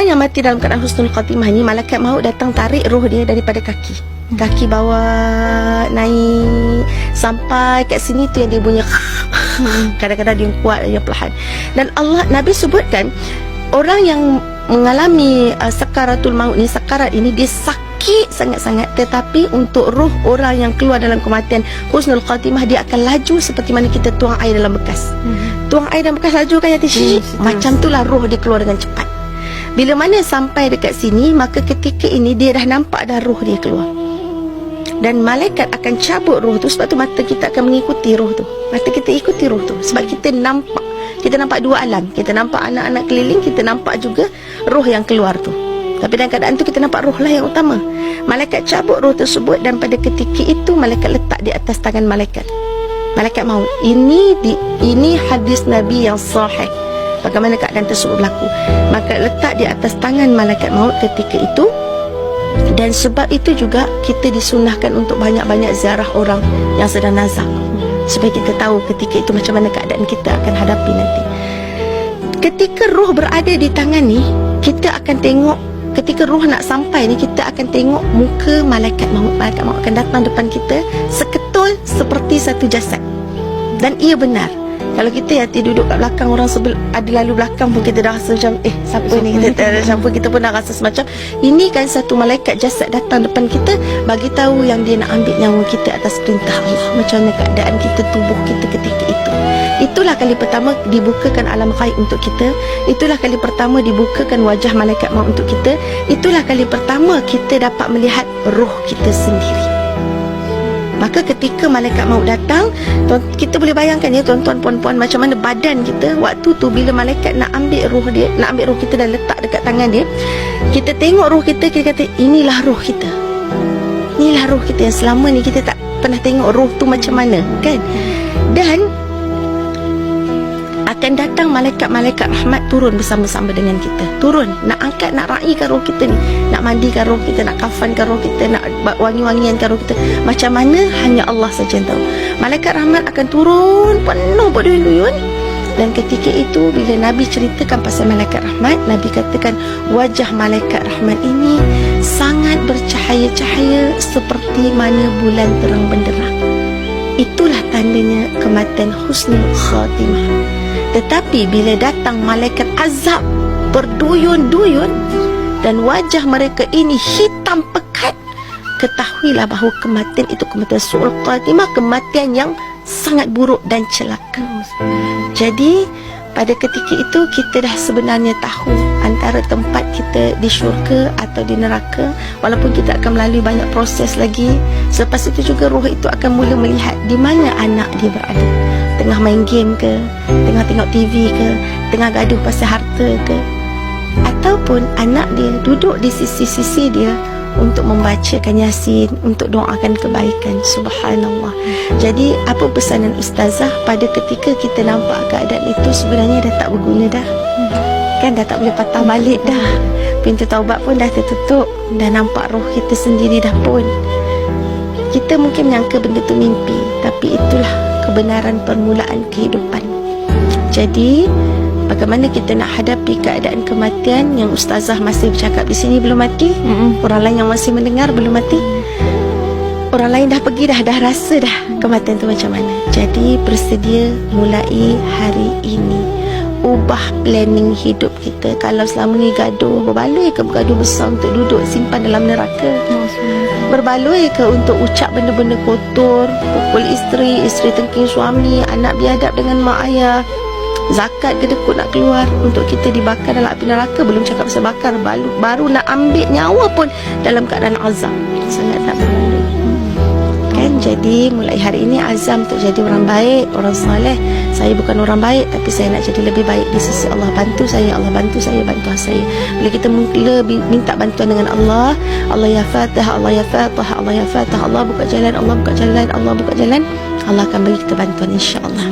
orang yang mati dalam keadaan husnul khatimah ni, malaikat maut datang tarik roh dia daripada kaki bawah naik sampai kat sini tu yang dia bunyi kadang-kadang dia kuat, dia perlahan. Dan Nabi sebutkan orang yang mengalami sakaratul maut ni, sakarat ini, dia sakit sangat-sangat, tetapi untuk roh orang yang keluar dalam kematian husnul khatimah, dia akan laju seperti mana kita tuang air dalam bekas. Tuang air dalam bekas laju kan, macam itulah roh dia keluar dengan cepat. Bila mana sampai dekat sini, maka ketika ini dia dah nampak dah roh dia keluar. Dan malaikat akan cabut roh tu. Sebab tu mata kita akan mengikuti roh tu. Mata kita ikuti roh tu. Sebab kita nampak dua alam. Kita nampak anak-anak keliling, kita nampak juga roh yang keluar tu. Tapi dalam keadaan tu kita nampak roh lah yang utama. Malaikat cabut roh tersebut, dan pada ketika itu malaikat letak di atas tangan malaikat maut. Ini hadis Nabi yang sahih, bagaimana keadaan tersebut berlaku. Maka letak di atas tangan malaikat maut ketika itu. Dan sebab itu juga kita disunahkan untuk banyak-banyak ziarah orang yang sedang nazak, supaya kita tahu ketika itu macam mana keadaan kita akan hadapi nanti. Ketika roh berada di tangan ni, kita akan tengok, ketika roh nak sampai ni, kita akan tengok muka malaikat maut. Malaikat maut akan datang depan kita seketul seperti satu jasad. Dan ia benar. Kalau kita duduk kat belakang, orang ada lalu belakang pun kita dah rasa macam siapa ni, kita pun dah rasa semacam ini kan satu malaikat jasad datang depan kita, bagi tahu yang dia nak ambil nyawa kita atas perintah Allah. Macam mana keadaan kita, tubuh kita ketika itu. Itulah kali pertama dibukakan alam ghaib untuk kita. Itulah kali pertama dibukakan wajah malaikat maut untuk kita. Itulah kali pertama kita dapat melihat roh kita sendiri. Maka ketika malaikat maut datang, kita boleh bayangkan ya tuan-tuan, puan-puan, macam mana badan kita waktu tu bila malaikat nak ambil roh dia, nak ambil roh kita dan letak dekat tangan dia. Kita tengok roh kita, kita kata inilah roh kita. Inilah roh kita yang selama ni kita tak pernah tengok roh tu macam mana, kan? Dan akan datang malaikat-malaikat rahmat turun bersama-sama dengan kita. Turun, nak angkat, nak raikan roh kita ni, nak mandikan roh kita, nak kafankan roh kita, nak wangi-wangiankan roh kita. Macam mana hanya Allah saja yang tahu. Malaikat rahmat akan turun penuh berduyun-duyun. Dan ketika itu bila Nabi ceritakan pasal malaikat rahmat, Nabi katakan wajah malaikat rahmat ini sangat bercahaya-cahaya seperti mana bulan terang benderang. Itulah tandanya kematian husnul khatimah. Tetapi bila datang malaikat azab berduyun-duyun dan wajah mereka ini hitam pekat, ketahuilah bahawa kematian itu kematian su'ul khatimah, kematian yang sangat buruk dan celaka. Jadi pada ketika itu kita dah sebenarnya tahu antara tempat kita di syurga atau di neraka, walaupun kita akan melalui banyak proses lagi. Selepas itu juga roh itu akan mula melihat di mana anak dia berada, tengah main game ke, tengah tengok TV ke, tengah gaduh pasal harta ke, ataupun anak dia duduk di sisi-sisi dia untuk membacakan Yasin, untuk doakan kebaikan. Subhanallah. Jadi apa pesanan ustazah pada ketika kita nampak keadaan itu sebenarnya dah tak berguna dah, kan dah tak boleh patah balik dah, pintu taubat pun dah tertutup, dah nampak roh kita sendiri dah pun. Kita mungkin menyangka benda tu mimpi, tapi itulah kebenaran permulaan kehidupan. Jadi bagaimana kita nak hadapi keadaan kematian yang ustazah masih bercakap di sini belum mati, orang lain yang masih mendengar belum mati, orang lain dah pergi dah rasa dah kematian tu macam mana. Jadi bersedia mulai hari ini, ubah planning hidup kita. Kalau selama ni gaduh, berbaloi ke bergaduh besar untuk duduk simpan dalam neraka? Berbaloi ke untuk ucap benda-benda kotor, pukul isteri tengking suami, anak biadab dengan mak ayah, zakat kedekut nak keluar untuk kita dibakar dalam api neraka? Belum cakap pasal bakar, baru nak ambil nyawa pun dalam keadaan azab. Sangat tak berbaloi, kan? Jadi mulai hari ini azam untuk jadi orang baik, orang soleh. Saya bukan orang baik, tapi saya nak jadi lebih baik di sisi Allah. Bantu saya, Allah bantu saya, bantu saya. Bila kita mula minta bantuan dengan Allah, Allah ya Fatah, Allah ya Fatah, Allah ya Fatah, Allah buka jalan, Allah buka jalan, Allah buka jalan, Allah akan bagi kita bantuan, insya-Allah.